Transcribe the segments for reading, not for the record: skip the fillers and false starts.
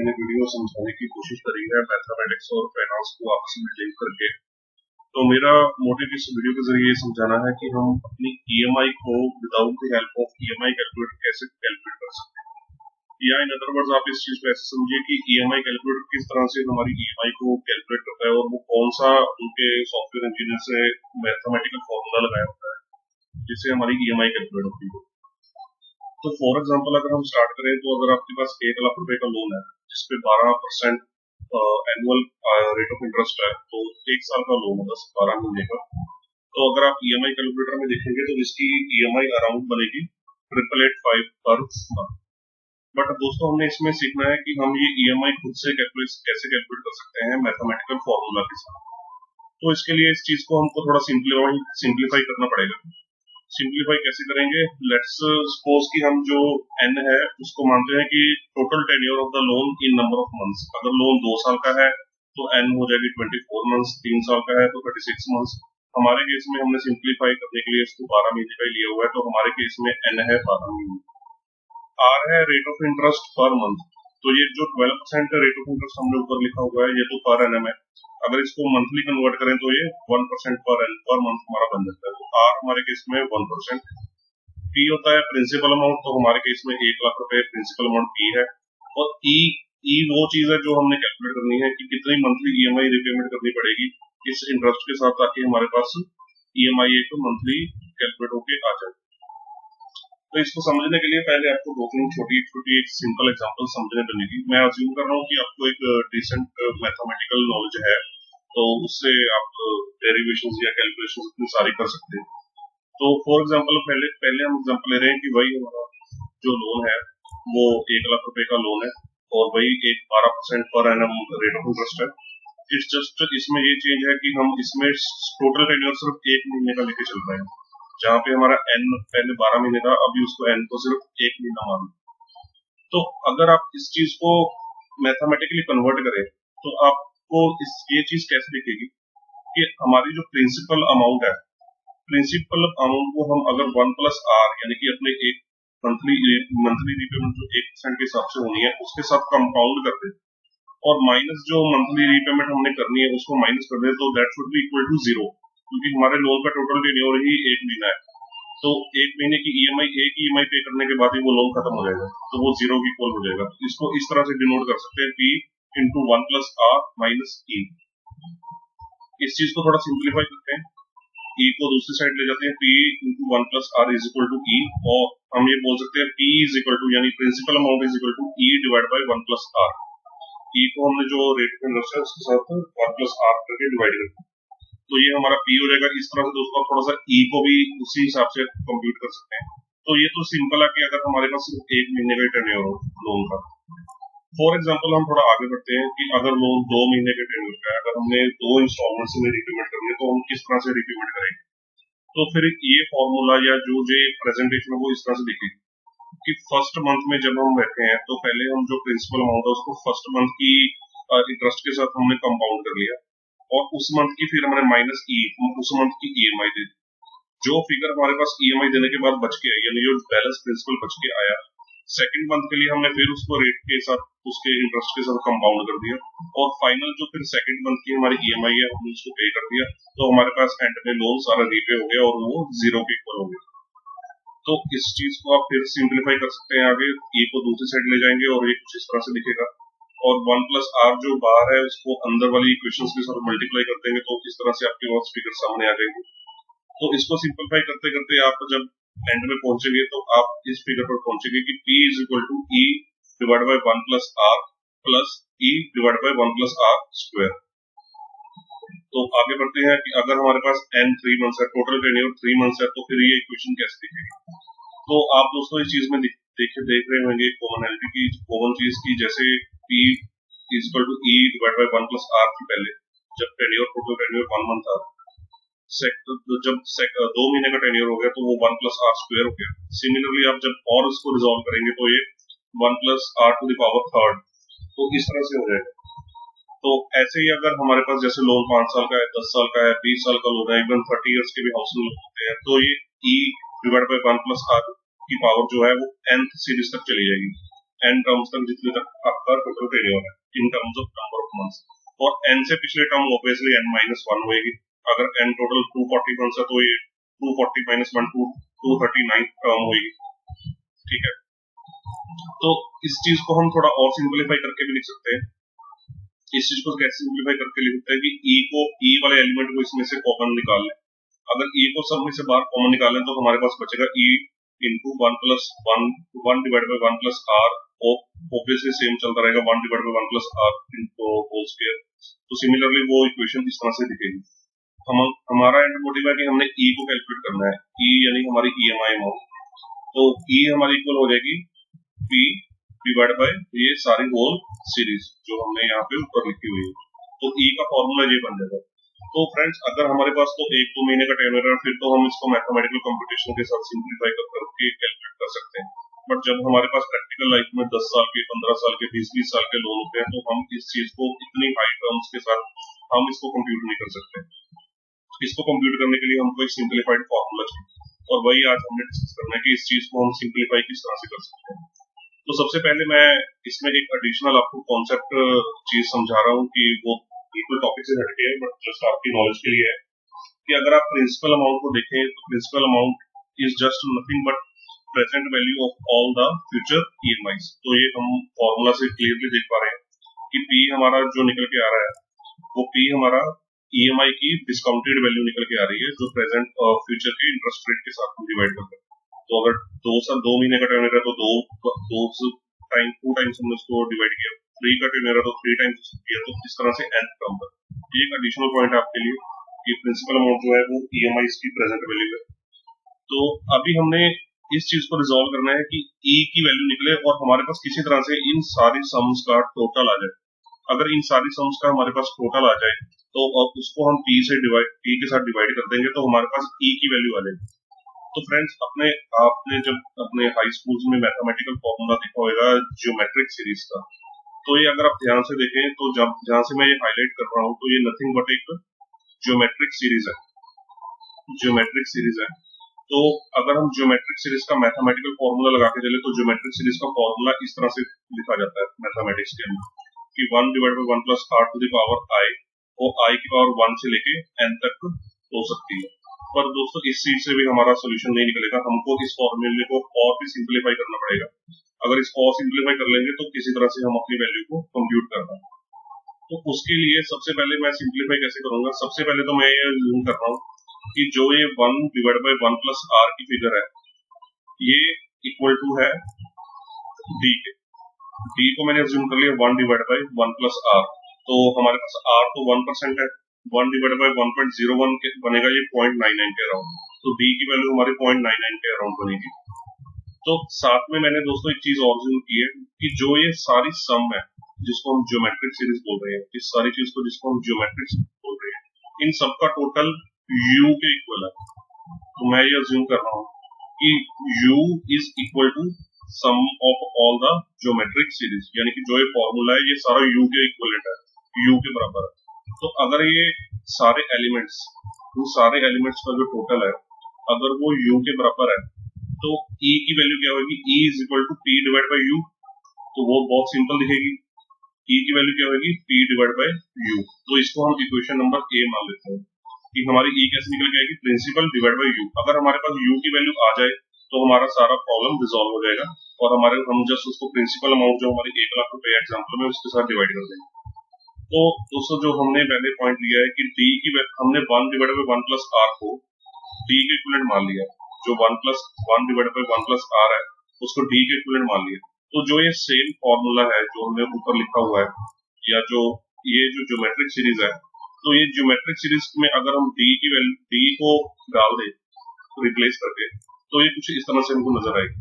मैंने वीडियो समझाने की कोशिश करी है मैथमेटिक्स और फाइनेंस को आपस में लिंक करके। तो मेरा मोटिव इस वीडियो के जरिए ये समझाना है कि हम अपनी ईएमआई को without the help of EMI calculator कैसे कैलकुलेट कर सकते हैं। या इन अदर वर्ड्स आप इस चीज को ऐसे समझिए कि ईएमआई कैलकुलेटर किस तरह से हमारी ईएमआई को कैलकुलेट करता है और वो कौन सा उनके सॉफ्टवेयर इंजीनियर से मैथमेटिकल फॉर्मूला लगाया होता है जिससे हमारी ईएमआई कैलकुलेट होती है। तो फॉर एग्जाम्पल अगर हम स्टार्ट करें तो अगर आपके पास 1 लाख रुपए का लोन है जिसपे 12% एनुअल रेट ऑफ इंटरेस्ट है, तो 1 साल का लोन होगा 12 महीने का। तो अगर आप ईएमआई कैलकुलेटर में देखेंगे तो इसकी ईएमआई अराउंड बनेगी 8885 पर मंथ। बट दोस्तों हमने इसमें सीखना है कि हम ये ईएमआई खुद से कैसे कैलकुलेट कर सकते हैं मैथमेटिकल फॉर्मूला के साथ। तो इसके लिए इस चीज को हमको थोड़ा सिंप्लीफाई करना पड़ेगा। सिंप्लीफाई कैसे करेंगे? लेट्स सपोज कि हम जो एन है उसको मानते हैं कि total tenure of the loan in number of months. अगर लोन 2 साल का है तो एन हो जाएगी 24 मंथ्स, 3 साल का है तो 36 मंथ्स। हमारे केस में हमने सिंप्लीफाई करने के लिए इसको 12 महीने का ही लिया हुआ है, तो हमारे केस में एन है 12 महीने। आर है rate of interest per month. तो ये जो 12% का रेट ऑफ इंटरेस्ट हमने ऊपर लिखा हुआ है ये तो पर एनम है। अगर इसको मंथली कन्वर्ट करें तो ये 1% पर मंथ हमारा बन जाता है। तो आर हमारे केस में 1%। पी होता है प्रिंसिपल अमाउंट, तो हमारे केस में 1 लाख रुपए प्रिंसिपल अमाउंट पी है। और ई वो चीज है जो हमने कैलकुलेट करनी है कि कितनी मंथली ईएमआई रिपेमेंट करनी पड़ेगी इस इंटरेस्ट के साथ, ताकि हमारे पास ईएमआई एक मंथली कैलकुलेट होके आ जाए। तो इसको समझने के लिए पहले आपको 2-3 छोटी छोटी एक सिंपल एग्जांपल समझने बनेगी। मैं अज्यूम कर रहा हूँ कि आपको एक डिसेंट मैथमेटिकल नॉलेज है, तो उससे आप डेरिवेशंस या कैलकुलेशंस इतनी सारी कर सकते हैं। तो फॉर एग्जांपल पहले हम एग्जांपल ले रहे हैं कि वही हमारा जो लोन है वो 1 लाख रुपए का लोन है और वही एक 12% per annum rate of interest है। इट्स जस्ट इसमें ये चेंज है कि हम इसमें टोटल टेन्योर सिर्फ 1 महीने का लेके चल रहे हैं, जहाँ पे हमारा एन पहले 12 महीने था, अभी उसको एन को सिर्फ 1 महीना मान। तो अगर आप इस चीज को मैथमेटिकली कन्वर्ट करें तो आपको ये चीज कैसे दिखेगी कि हमारी जो प्रिंसिपल अमाउंट है, प्रिंसिपल अमाउंट को हम अगर 1+r यानी कि अपने एक मंथली रीपेमेंट जो 1% के हिसाब से होनी है उसके साथ कंपाउंड करते हैं और माइनस जो मंथली रीपेमेंट हमने करनी है उसको माइनस कर दे, तो that should be equal to 0, क्योंकि हमारे लोन का टोटल टेन्योर ही 1 महीना है। तो 1 महीने की एक ईएमआई पे करने के बाद ही वो लोन खत्म हो जाएगा, तो वो 0 की इक्वल हो जाएगा। इसको इस तरह से डिनोट कर सकते हैं P into 1+r minus E। इस चीज को थोड़ा सिंप्लीफाई करते हैं, E को दूसरी साइड ले जाते हैं, P into 1+r is equal to E, और हम ये बोल सकते हैं P इज इक्वल टू यानी principal amount is equal to E divide by 1+r। E को हमने जो रेट ऑफ इंटरेस्ट है उसके साथ 1+r करके डिवाइड करते हैं, तो ये हमारा P हो जाएगा। इस तरह से दोस्तों आप थोड़ा सा E को भी उसी हिसाब से कंप्यूट कर सकते हैं। तो ये तो सिंपल है कि अगर हमारे पास सिर्फ 1 महीने का टेन्योर हो लोन का। फॉर एग्जांपल हम थोड़ा आगे बढ़ते हैं कि अगर लोन 2 महीने के टेन्योर का है, अगर हमने 2 इंस्टॉलमेंट्स में रिपेमेंट करनी है तो हम किस तरह से रिपेमेंट करेंगे। तो फिर ये फॉर्मूला या जो प्रेजेंटेशन है वो इस तरह से दिखेगी कि फर्स्ट मंथ में जब हम बैठे हैं तो पहले हम जो प्रिंसिपल अमाउंट है उसको फर्स्ट मंथ की इंटरेस्ट के साथ हमने कंपाउंड कर लिया और उस मंथ की फिर हमने माइनस ई उस मंथ की ईएमआई दे दी। जो फिगर हमारे पास ईएमआई देने के बाद बच के आई यानी जो बैलेंस प्रिंसिपल बच के आया, सेकंड मंथ के लिए हमने फिर उसको रेट के साथ उसके इंटरेस्ट के साथ कंपाउंड कर दिया और फाइनल जो फिर सेकंड मंथ की हमारी ईएमआई है हमने उसको पे कर दिया। तो हमारे पास एंड में लोन सारा रीपे हो गया और वो 0 के इक्वल हो गया। तो इस चीज को आप फिर सिंप्लीफाई कर सकते हैं आगे, E को दूसरी साइड ले जाएंगे और ये कुछ इस तरह से दिखेगा और 1+r जो बाहर है उसको अंदर वाली इक्वेशंस के साथ मल्टीप्लाई कर देंगे तो इस तरह से आपके पास फिगर सामने आ जाएंगे। तो इसको सिंप्लीफाई करते करते आप जब एंड में पहुंचेंगे तो आप इस फिगर पर पहुंचेंगे कि P is equal to E divide by 1+r plus E divide by 1+r square. तो आगे बढ़ते हैं कि अगर हमारे पास n 3 मंथ्स है, टोटल टेन्योर 3 मंथ्स है, तो फिर ये इक्वेशन कैसे दिखेगी। तो आप दोस्तों इस चीज में देख रहे होंगे कॉमनैलिटी की कॉमन चीज की, जैसे P is equal to E divide by 1+r की पहले जब टेन्योर टोटल टेन्योर 1 मंथ था, जब 2 महीने का टेन्योर हो गया तो वो 1+r स्क्वायर हो गया। सिमिलरली आप जब और इसको रिजॉल्व करेंगे तो ये 1+r to the power third, तो इस तरह से हो जाएगा। तो ऐसे ही अगर हमारे पास जैसे लोन 5 साल का है, 10 साल का है, 20 साल का लोन है, इवन 30 इयर्स के भी हाउस लोन होते हैं, तो ये E डिवाइड बाई 1+r की पावर जो है वो nth सीरीज तक चली जाएगी। n टर्म्स तक जितने तक आपका टोटल टेन्योर है in terms of number of months, और n से पिछले टर्म ऑब्वियसली n-1 होएगी। अगर n टोटल 240 मंथ्स है तो ये 240 - 1 239 टर्म होगी, ठीक है। तो इस चीज को हम थोड़ा और सिंपलीफाई करके भी लिख सकते हैं। इस चीज को कैसे सिंपलीफाई करके लिख सकते हैं कि ई वाले एलिमेंट को इसमें से कॉमन निकाल लें। अगर ई को सब में से बाहर कॉमन निकालें तो हमारे पास बचेगा E into 1 + 1 divide by 1 + r, obviously same चलता रहेगा 1 divide by 1 + r into whole square. तो सिमिलरली वो इक्वेशन इस तरह से दिखेगी। हमारा एंड मोटिव है कि हमने ई को कैलकुलेट करना है, ई यानी हमारी ईएमआई अमाउंट। तो ई हमारी इक्वल हो जाएगी पी डिवाइड बाय ये सारी होल सीरीज जो हमने यहाँ पे ऊपर लिखी हुई है। तो ई का फॉर्मूला ये बन जाएगा। तो फ्रेंड्स अगर हमारे पास तो 1-2 महीने का टेन्योर है फिर तो हम इसको मैथमेटिकल कंप्यूटेशन के साथ सिंपलीफाई करके कैलकुलेट कर सकते हैं। बट जब हमारे पास प्रैक्टिकल लाइफ में 10 साल के, 15 साल के, 20-20 साल के लोन होते हैं तो हम इस चीज को इतनी हाई टर्म्स के साथ हम इसको कंप्यूट नहीं कर सकते। इसको कंप्यूट करने के लिए हमको एक सिंपलीफाइड फॉर्मूला चाहिए, और वही आज हमने डिस्कस करना है कि इस चीज को हम सिंपलीफाई किस तरह से कर सकते हैं। तो सबसे पहले मैं इसमें एक एडिशनल आपको कॉन्सेप्ट चीज समझा रहा हूँ कि वो बिल्कुल टॉपिक से हटके है, बट जस्ट आपकी नॉलेज के लिए है कि अगर आप प्रिंसिपल अमाउंट को देखें तो principal amount is just nothing but present value of all the future EMIs. तो ये हम फॉर्मूला से क्लियरली देख पा रहे हैं कि पी हमारा जो निकल के आ रहा है वो पी हमारा ईएमआई की डिस्काउंटेड वैल्यू निकल के आ रही है जो प्रेजेंट और फ्यूचर के इंटरेस्ट रेट के साथ डिवाइड करते हैं। तो अगर 2 महीने का टेन्योर है तो 2 टाइम्स हमने उसको डिवाइड किया, 3 का टेन्योर है तो 3 टाइम्स किया, तो इस तरह से n टर्म पर। एक एडिशनल पॉइंट है आपके लिए कि प्रिंसिपल अमाउंट जो है वो ईएमआई की प्रेजेंट वैल्यू है। तो अभी हमने इस चीज को रिजॉल्व करना है कि ई की वैल्यू निकले और हमारे पास किसी तरह से इन सारी सम्स का टोटल आ जाए। अगर इन सारी सम्स का हमारे पास टोटल आ जाए तो अब उसको हम पी के साथ डिवाइड कर देंगे तो हमारे पास ई की वैल्यू आ जाएगी। तो फ्रेंड्स आपने जब अपने हाई स्कूल्स में मैथमेटिकल फॉर्मूला देखा होगा ज्योमेट्रिक सीरीज का, तो ये अगर आप ध्यान से देखें तो जहां से मैं ये हाईलाइट कर रहा हूँ तो ये नथिंग बट एक ज्योमेट्रिक सीरीज है, ज्योमेट्रिक सीरीज है। तो अगर हम ज्योमेट्रिक सीरीज का मैथमेटिकल फॉर्मूला लगा के चले तो ज्योमेट्रिक सीरीज का फॉर्मूला इस तरह से लिखा जाता है मैथमेटिक्स के अंदर कि 1 divide by 1 + r to the power i, वो i की पावर 1 से लेके n तक हो सकती है। पर दोस्तों इस चीज से भी हमारा सोल्यूशन नहीं निकलेगा, हमको इस फॉर्मूले को और भी सिंपलीफाई करना पड़ेगा। अगर इसको और सिंपलीफाई कर लेंगे तो किसी तरह से हम अपनी वैल्यू को कंप्यूट कर पाएंगे। तो उसके लिए सबसे पहले मैं सिंपलीफाई कैसे करूंगा, सबसे पहले तो मैं ये अज्यूम कर रहा हूँ कि जो ये 1 डिवाइड बाई 1 + r की फिगर है ये इक्वल टू है d के। d को मैंने अज्यूम कर लिया 1 डिवाइड बाई 1 + r, तो हमारे पास r तो 1% है, 1 डिवाइड बाई 1.01 बनेगा ये 0.99 के अराउंड, तो d की वैल्यू हमारी 0.99 के अराउंड बनेगी। तो साथ में मैंने दोस्तों एक चीज और अज्यूम की है कि जो ये सारी सम है जिसको हम ज्योमेट्रिक सीरीज बोल रहे हैं, इस सारी चीज को जिसको हम ज्योमेट्रिक सीरीज बोल रहे हैं, इन सब का टोटल u के इक्वल है। तो मैं ये अज्यूम कर रहा हूँ कि u is equal to sum of all the geometric series, यानी कि जो ये फॉर्मूला है ये सारा u के इक्वलेंट है, u के बराबर है। तो अगर ये सारे एलिमेंट्स, इन सारे एलिमेंट्स का जो टोटल है अगर वो u के बराबर है तो e की वैल्यू क्या होगी, e is equal to p divide by u। तो वो बहुत सिंपल दिखेगी, e की वैल्यू क्या होगी, p डिवाइड बाई u। तो इसको हम इक्वेशन नंबर a मान लेते हैं कि हमारी e कैसे निकल जाएगी, प्रिंसिपल डिवाइड बाई u। अगर हमारे पास u की वैल्यू आ जाए तो हमारा सारा प्रॉब्लम रिजॉल्व हो जाएगा और हम जस्ट उसको प्रिंसिपल अमाउंट जो हमारी 1 लाख रुपए एग्जाम्पल में उसके साथ डिवाइड कर देंगे। तो दोस्तों जो हमने पहले पॉइंट लिया है कि d की हमने 1 डिवाइड बाई 1 + r को d के इक्विवेलेंट मान लिया, जो 1 डिवाइड बाई 1 + r है उसको d के इक्विवेलेंट मान लिया। तो जो ये सेम फॉर्मूला है जो हमने ऊपर लिखा हुआ है या जो ये जो ज्योमेट्रिक सीरीज है, तो ये ज्योमेट्रिक सीरीज में अगर हम d की वैल्यू d को डाल दें रिप्लेस करके तो ये कुछ इस तरह से हमको नजर आएगी।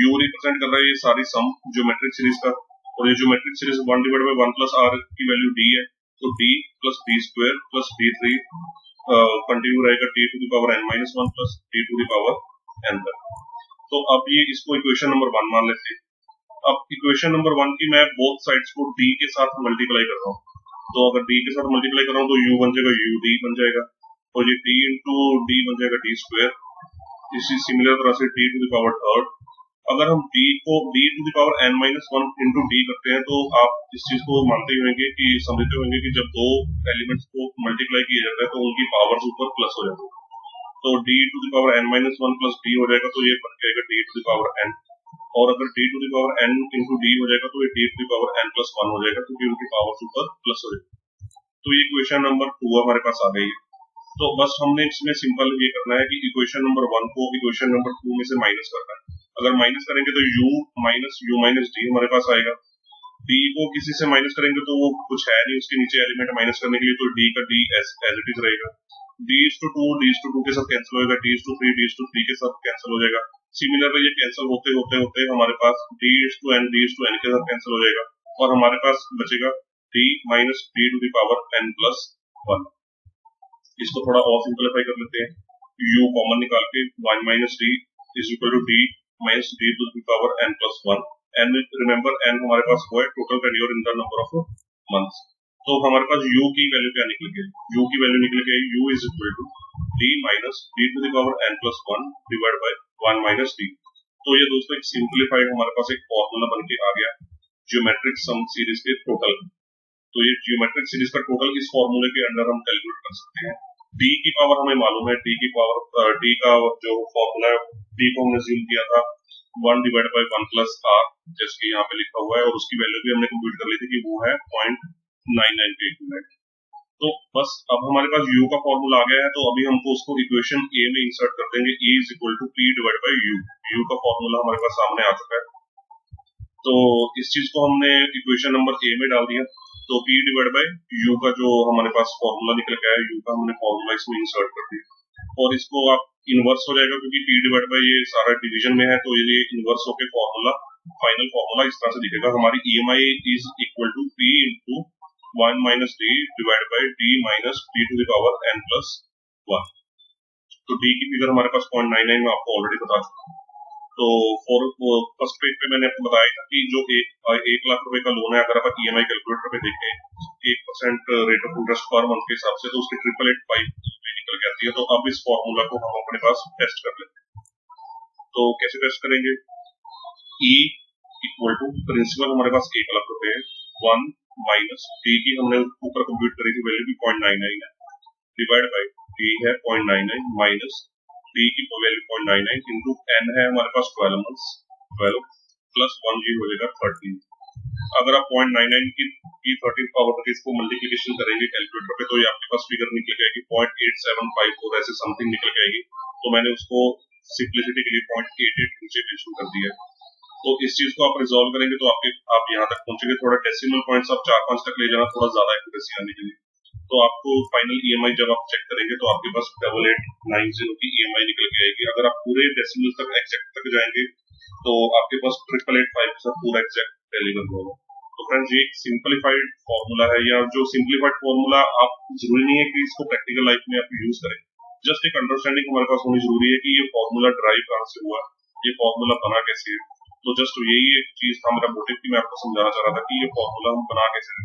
u रिप्रेजेंट कर रहा है ये सारी सम ज्योमेट्रिक सीरीज का, और ये geometric series 1 divide by 1 + r की वैल्यू d है, तो d + d² + d3 कंटिन्यू रहेगा t to the power n-1 + t to the power n तक। तो अब ये इसको इक्वेशन नंबर 1 मान लेते हैं। अब इक्वेशन नंबर 1 की मैं बोथ साइड्स को d के साथ मल्टीप्लाई कर रहा हूँ, तो अगर d के साथ मल्टीप्लाई कर रहा हूँ तो u बन जाएगा ud बन जाएगा, और ये d इंटू d बन जाएगा d²। इसी सिमिलर तरह से t टू द पावर 3 अगर हम d को d to the power n minus one into D करते हैं, तो आप इस चीज को मानते ही होंगे कि समझते होंगे कि जब दो एलिमेंट्स को मल्टीप्लाई किया जाता है तो उनकी पावर्स ऊपर प्लस हो जाती है। तो d to the power n minus one plus d हो जाएगा, तो ये बन जाएगा d to the power n। और अगर d to the power n into D हो जाएगा तो ये d to the power n plus one हो जाएगा, क्योंकि उनकी पावर्स ऊपर प्लस हो जाएगी। तो ये इक्वेशन नंबर 2 हमारे पास आ गई है। तो बस हमने इसमें सिंपल ये करना है कि इक्वेशन नंबर 1 को इक्वेशन नंबर 2 में से माइनस करना है। अगर माइनस करेंगे तो u माइनस डी हमारे पास आएगा। d को किसी से माइनस करेंगे तो वो कुछ है नहीं उसके नीचे एलिमेंट माइनस करने के लिए, तो d का d एज इट इज रहेगा। d/2 के साथ कैंसिल होगा, d/3 d/3 के साथ कैंसिल हो जाएगा। सिमिलरली ये कैंसिल होते होते होते हमारे पास d/n के साथ कैंसिल हो जाएगा, और हमारे पास बचेगा d minus d to the power n plus one. इसको थोड़ा और सिंपलीफाई कर लेते हैं, u कॉमन निकाल के y minus D is equal to d minus d to the power n plus one. And remember n हमारे पास वो है total tenure in the number of months. तो हमारे पास u की वैल्यू क्या निकल गई, u की वैल्यू निकल गई u is equal to d minus d to the power n plus one divide by one minus d। तो ये दोस्तों एक सिंपलीफाइड हमारे पास एक फॉर्मूला बन के आ गया ज्योमेट्रिक सम सीरीज के टोटल। तो ये ज्योमेट्रिक सीरीज का टोटल इस फॉर्मूले के अंदर हम कैलकुलेट कर सकते हैं। d की पावर हमें मालूम है, d की पावर d का जो फॉर्मूला है, d को हमने ज्यूम किया था 1 डिवाइड बाय 1 प्लस r, जैसे कि यहाँ पे लिखा हुआ है, और उसकी वैल्यू भी हमने कंप्यूट कर ली थी कि वो है 0.99 के इक्विवेलेंट। तो बस अब हमारे पास u का फॉर्मूला आ गया है, तो अभी हमको उसको इक्वेशन a में इंसर्ट कर देंगे, e is equal to p divide by u। u का फॉर्मूला हमारे पास सामने आ चुका है, तो इस चीज को हमने इक्वेशन नंबर a में डाल दिया। तो p डिवाइड बाय u का जो हमारे पास फॉर्मूला निकल के आया, u का हमने फॉर्मूला इसमें इंसर्ट कर दिया, और इसको आप इनवर्स हो जाएगा क्योंकि p डिवाइड बाय ये सारा डिवीजन में है, तो ये इनवर्स होके फॉर्मूला फाइनल फॉर्मूला इस तरह से दिखेगा, हमारी EMI is equal to p into 1 minus D divide by d minus d to the power n plus one. तो d की फिगर हमारे पास 0.99 में आपको ऑलरेडी बता चुका हूँ। तो फॉर फर्स्ट पेज पे मैंने आपको बताया था कि जो 1 लाख रुपए का लोन है, अगर आप EMI कैलकुलेटर पे देखें 1% rate of interest per month के हिसाब से, तो उसकी 888 निकल के आती है। तो अब इस फॉर्मूला को हम अपने पास टेस्ट कर लेते हैं। तो कैसे टेस्ट करेंगे, E इक्वल टू प्रिंसिपल हमारे पास 1 लाख रुपए है, 1 माइनस डी की हमने ऊपर कंप्यूट करी थी वैल्यू भी 0.99 है, डिवाइड बाय डी है 0.99 माइनस डी की वैल्यू 0.99 इंटू एन है हमारे पास 12 मंथ्स, 12 प्लस 1 जी हो जाएगा 13। अगर आप 0.99 की 13 पावर तक इसको मल्टीप्लिकेशन करेंगे कैलकुलेटर पे, तो ये आपके पास फिगर निकल जाएगी 0.8754 ऐसे समथिंग निकल जाएगी। तो मैंने उसको सिंप्लिसिटी के लिए 0.88 नीचे मेंशन कर दिया है। तो इस चीज को आप रिजॉल्व करेंगे तो आप यहाँ तक पहुंचेंगे। थोड़ा डेसिमल पॉइंट्स आप 4-5 तक ले जाना, थोड़ा ज्यादा एक्यूरेसी आने के लिए। तो आपको फाइनल EMI जब आप चेक करेंगे तो आपके पास 8890 की EMI निकल के आएगी। अगर आप पूरे डेसिमल तक एग्जैक्ट तक जाएंगे तो आपके पास 8885 के साथ पूरा एग्जैक्ट डिलीवर होगा। तो फ्रेंड्स ये एक सिंपलीफाइड फॉर्मूला है, या जो सिंपलीफाइड फॉर्मूला आप जरूरी नहीं है कि इसको प्रैक्टिकल लाइफ में आप यूज करें, जस्ट एक अंडरस्टैंडिंग हमारे पास होनी जरूरी है कि ये फॉर्मूला ड्राइव कहाँ से हुआ, ये फॉर्मूला बना कैसे है। तो जस्ट यही एक चीज था मेरा मोटिव कि मैं आपको समझाना चाह रहा था कि ये फॉर्मूला हम बना कैसे हैं।